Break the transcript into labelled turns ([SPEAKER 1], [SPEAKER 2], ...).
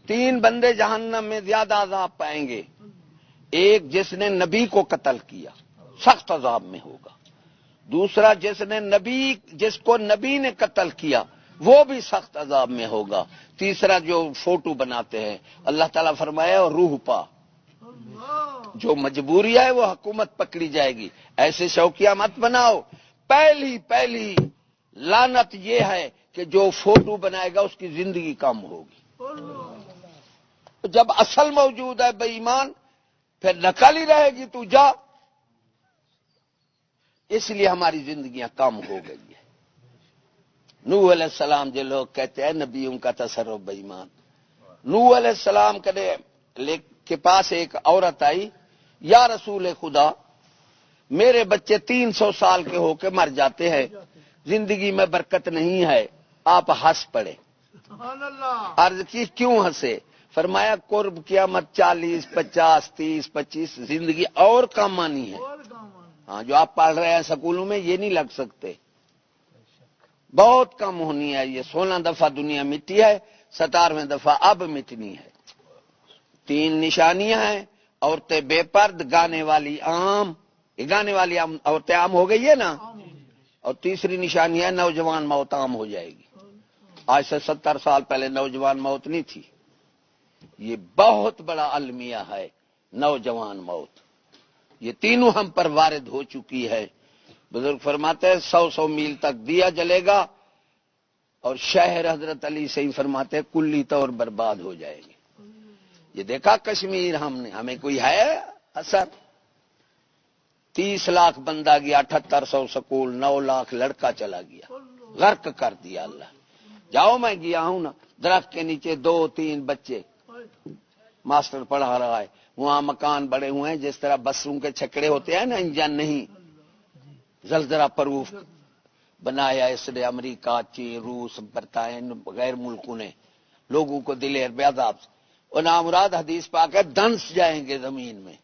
[SPEAKER 1] 3 بندے جہنم میں زیادہ عذاب پائیں گے. ایک جس نے نبی کو قتل کیا سخت عذاب میں ہوگا. دوسرا جس کو نبی نے قتل کیا وہ بھی سخت عذاب میں ہوگا. تیسرا جو فوٹو بناتے ہیں اللہ تعالیٰ فرمایا اور روح پا، جو مجبوری ہے وہ حکومت پکڑی جائے گی. ایسے شوقیہ مت بناؤ. پہلی لعنت یہ ہے کہ جو فوٹو بنائے گا اس کی زندگی کم ہوگی. جب اصل موجود ہے بے ایمان پھر نقل ہی رہے گی تو جا. اس لیے ہماری زندگیاں کم ہو گئی ہے. نوح علیہ السلام جو لوگ کہتے ہیں نبیوں کا تصرف بے ایمان. نوح علیہ السلام کے پاس ایک عورت آئی، یا رسول خدا میرے بچے 300 سال کے ہو کے مر جاتے ہیں، زندگی میں برکت نہیں ہے، آپ ہنس پڑے. عرض کی کیوں ہنسے؟ فرمایا قرب قیامت 40 50 30 25 زندگی اور کم آنی ہے. ہاں جو آپ پڑھ رہے ہیں سکولوں میں یہ نہیں لگ سکتے، بہت کم ہونی ہے. یہ 16 دفعہ دنیا مٹی ہے، 17ویں دفعہ اب مٹنی ہے. 3 نشانیاں ہیں: عورتیں بے پرد، گانے والی عورتیں عام ہو گئی ہے نا. اور تیسری نشانی ہے نوجوان موت عام ہو جائے گی. آج سے 70 سال پہلے نوجوان موت نہیں تھی. یہ بہت بڑا المیہ ہے نوجوان موت. یہ تینوں ہم پر وارد ہو چکی ہے. بزرگ فرماتے ہیں 100 میل تک دیا جلے گا اور شہر حضرت علی سے ہی فرماتے ہیں کلی طور برباد ہو جائے گی. یہ دیکھا کشمیر ہم نے، ہمیں کوئی ہے اثر؟ 30 لاکھ بندہ گیا، 7800 سکول، 9 لاکھ لڑکا چلا گیا، غرق کر دیا اللہ. جاؤ میں گیا ہوں نا، درخت کے نیچے 2-3 بچے، ماسٹر پڑھا رہا ہے. وہاں مکان بڑے ہوئے ہیں جس طرح بسوں کے چھکڑے ہوتے ہیں نا، انجن نہیں، زلزلہ پروف بنایا اس نے امریکہ، چین، روس، برطانیہ، غیر ملکوں نے لوگوں کو دلیر بے عذاب. اور نامراد حدیث پاک ہے دنس جائیں گے زمین میں.